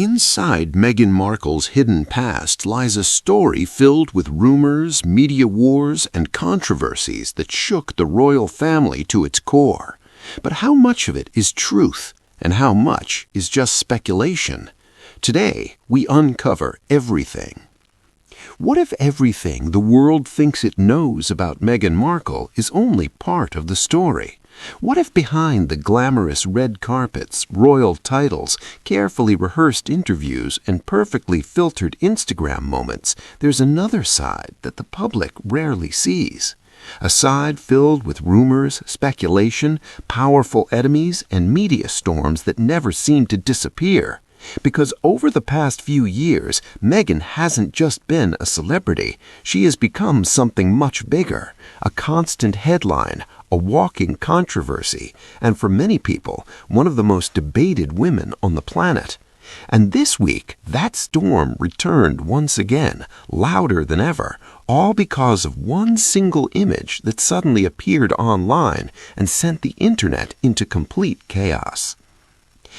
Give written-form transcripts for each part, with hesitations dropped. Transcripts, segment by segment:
Inside Meghan Markle's hidden past lies a story filled with rumors, media wars, and controversies that shook the royal family to its core. But how much of it is truth, and how much is just speculation? Today, we uncover everything. What if everything the world thinks it knows about Meghan Markle is only part of the story? What if behind the glamorous red carpets, royal titles, carefully rehearsed interviews, and perfectly filtered Instagram moments, there's another side that the public rarely sees? A side filled with rumors, speculation, powerful enemies, and media storms that never seem to disappear. Because over the past few years, Meghan hasn't just been a celebrity. She has become something much bigger, a constant headline, a walking controversy, and for many people, one of the most debated women on the planet. And this week, that storm returned once again, louder than ever, all because of one single image that suddenly appeared online and sent the internet into complete chaos.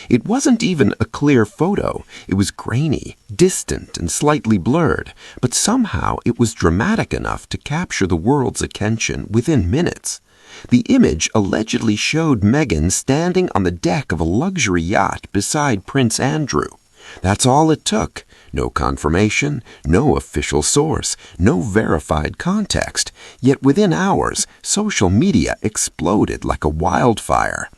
It wasn't even a clear photo. It was grainy, distant, and slightly blurred, but somehow it was dramatic enough to capture the world's attention within minutes. The image allegedly showed Meghan standing on the deck of a luxury yacht beside Prince Andrew. That's all it took. No confirmation, no official source, no verified context. Yet within hours, social media exploded like a wildfire.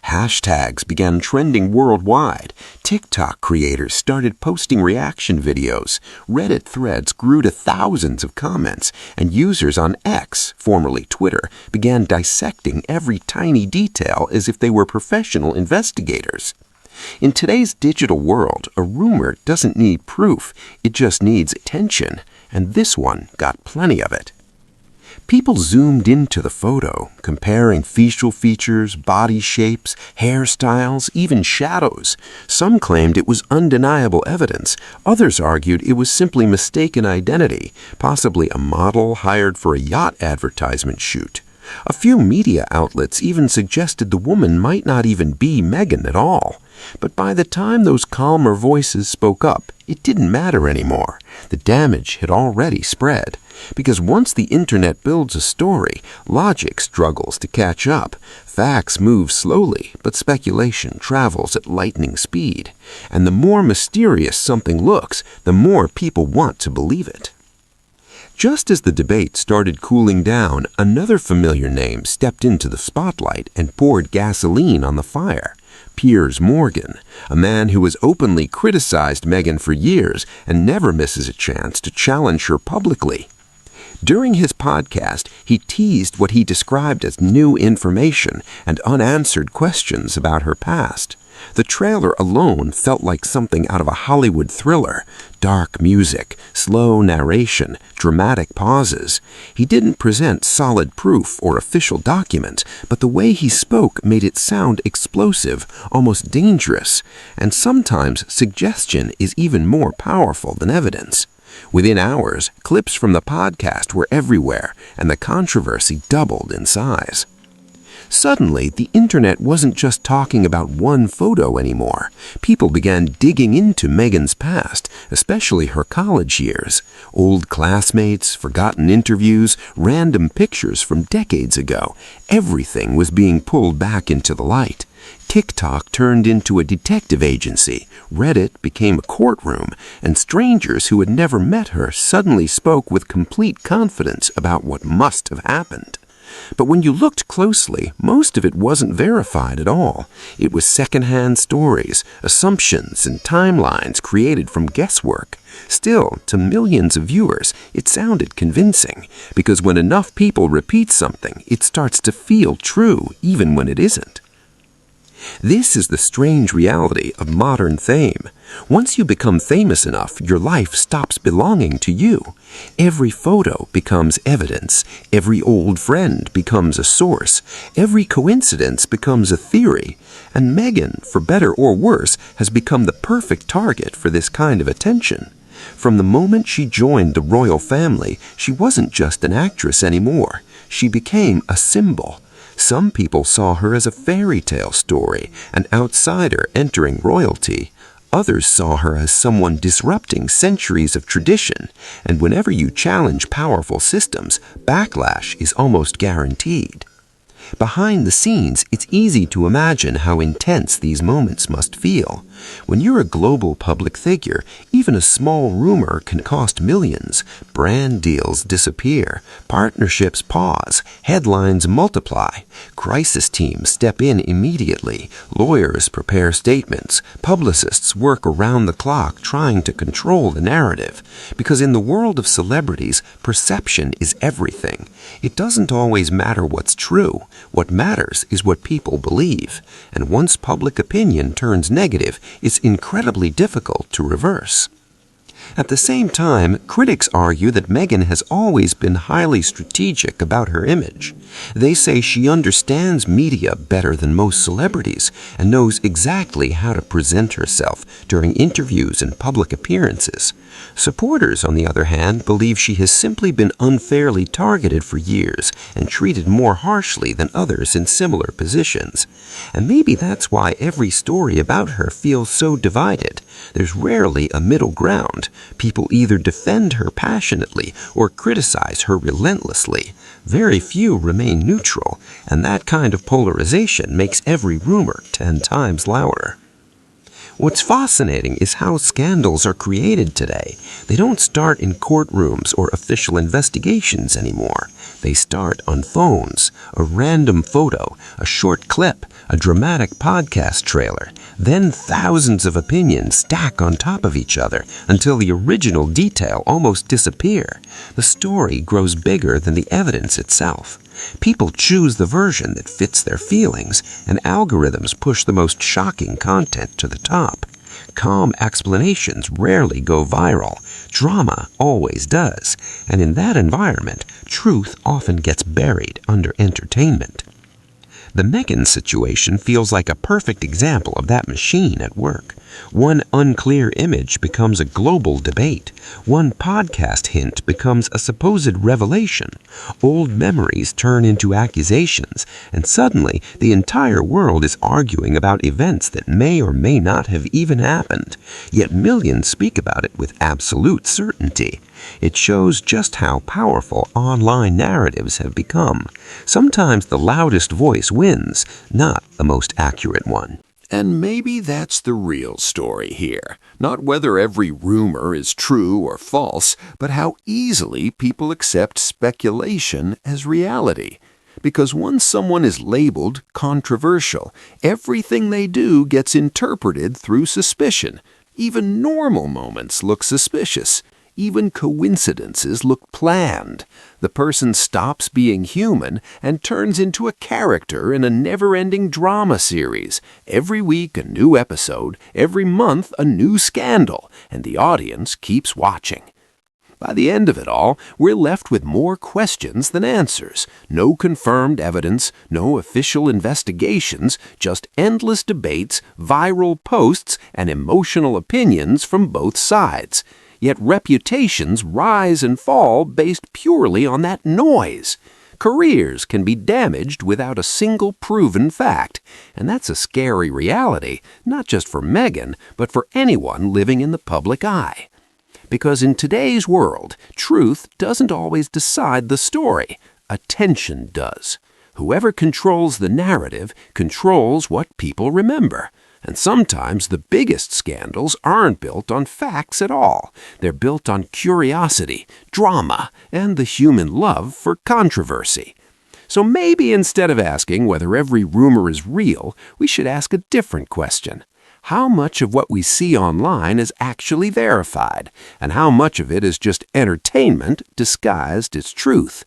Hashtags began trending worldwide. TikTok creators started posting reaction videos. Reddit threads grew to thousands of comments, and users on X, formerly Twitter, began dissecting every tiny detail as if they were professional investigators. In today's digital world, a rumor doesn't need proof, it just needs attention, and this one got plenty of it. People zoomed into the photo, comparing facial features, body shapes, hairstyles, even shadows. Some claimed it was undeniable evidence. Others argued it was simply mistaken identity, possibly a model hired for a yacht advertisement shoot. A few media outlets even suggested the woman might not even be Meghan at all. But by the time those calmer voices spoke up, it didn't matter anymore. The damage had already spread. Because once the internet builds a story, logic struggles to catch up. Facts move slowly, but speculation travels at lightning speed. And the more mysterious something looks, the more people want to believe it. Just as the debate started cooling down, another familiar name stepped into the spotlight and poured gasoline on the fire. Piers Morgan, a man who has openly criticized Meghan for years and never misses a chance to challenge her publicly. During his podcast, he teased what he described as new information and unanswered questions about her past. The trailer alone felt like something out of a Hollywood thriller. Dark music, slow narration, dramatic pauses. He didn't present solid proof or official documents, but the way he spoke made it sound explosive, almost dangerous. And sometimes suggestion is even more powerful than evidence. Within hours, clips from the podcast were everywhere, and the controversy doubled in size. Suddenly, the internet wasn't just talking about one photo anymore. People began digging into Meghan's past, especially her college years. Old classmates, forgotten interviews, random pictures from decades ago. Everything was being pulled back into the light. TikTok turned into a detective agency, Reddit became a courtroom, and strangers who had never met her suddenly spoke with complete confidence about what must have happened. But when you looked closely, most of it wasn't verified at all. It was secondhand stories, assumptions, and timelines created from guesswork. Still, to millions of viewers, it sounded convincing, because when enough people repeat something, it starts to feel true, even when it isn't. This is the strange reality of modern fame. Once you become famous enough, your life stops belonging to you. Every photo becomes evidence. Every old friend becomes a source. Every coincidence becomes a theory. And Meghan, for better or worse, has become the perfect target for this kind of attention. From the moment she joined the royal family, she wasn't just an actress anymore. She became a symbol. Some people saw her as a fairy tale story, an outsider entering royalty. Others saw her as someone disrupting centuries of tradition, and whenever you challenge powerful systems, backlash is almost guaranteed. Behind the scenes, it's easy to imagine how intense these moments must feel. When you're a global public figure, even a small rumor can cost millions. Brand deals disappear, partnerships pause, headlines multiply, crisis teams step in immediately, lawyers prepare statements, publicists work around the clock trying to control the narrative. Because in the world of celebrities, perception is everything. It doesn't always matter what's true. What matters is what people believe, and once public opinion turns negative, it's incredibly difficult to reverse. At the same time, critics argue that Meghan has always been highly strategic about her image. They say she understands media better than most celebrities and knows exactly how to present herself during interviews and public appearances. Supporters, on the other hand, believe she has simply been unfairly targeted for years and treated more harshly than others in similar positions. And maybe that's why every story about her feels so divided. There's rarely a middle ground. People either defend her passionately or criticize her relentlessly. Very few remain neutral, and that kind of polarization makes every rumor 10 times louder. What's fascinating is how scandals are created today. They don't start in courtrooms or official investigations anymore. They start on phones, a random photo, a short clip, a dramatic podcast trailer. Then thousands of opinions stack on top of each other until the original detail almost disappear. The story grows bigger than the evidence itself. People choose the version that fits their feelings, and algorithms push the most shocking content to the top. Calm explanations rarely go viral. Drama always does. And in that environment, truth often gets buried under entertainment. The Meghan situation feels like a perfect example of that machine at work. One unclear image becomes a global debate. One podcast hint becomes a supposed revelation. Old memories turn into accusations, and suddenly the entire world is arguing about events that may or may not have even happened. Yet millions speak about it with absolute certainty. It shows just how powerful online narratives have become. Sometimes the loudest voice wins, not the most accurate one. And maybe that's the real story here. Not whether every rumor is true or false, but how easily people accept speculation as reality. Because once someone is labeled controversial, everything they do gets interpreted through suspicion. Even normal moments look suspicious. Even coincidences look planned. The person stops being human and turns into a character in a never-ending drama series. Every week a new episode, every month a new scandal, and the audience keeps watching. By the end of it all, we're left with more questions than answers. No confirmed evidence, no official investigations, just endless debates, viral posts, and emotional opinions from both sides. Yet reputations rise and fall based purely on that noise. Careers can be damaged without a single proven fact, and that's a scary reality, not just for Meghan, but for anyone living in the public eye. Because in today's world, truth doesn't always decide the story. Attention does. Whoever controls the narrative controls what people remember. And sometimes the biggest scandals aren't built on facts at all. They're built on curiosity, drama, and the human love for controversy. So maybe instead of asking whether every rumor is real, we should ask a different question. How much of what we see online is actually verified, and how much of it is just entertainment disguised as truth?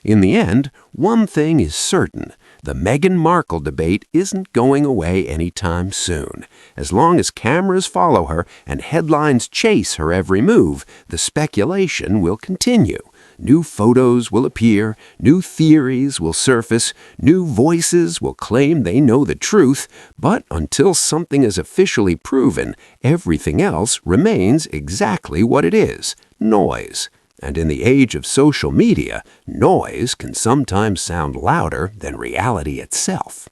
In the end, one thing is certain. The Meghan Markle debate isn't going away anytime soon. As long as cameras follow her and headlines chase her every move, the speculation will continue. New photos will appear, new theories will surface, new voices will claim they know the truth, but until something is officially proven, everything else remains exactly what it is: noise. And in the age of social media, noise can sometimes sound louder than reality itself.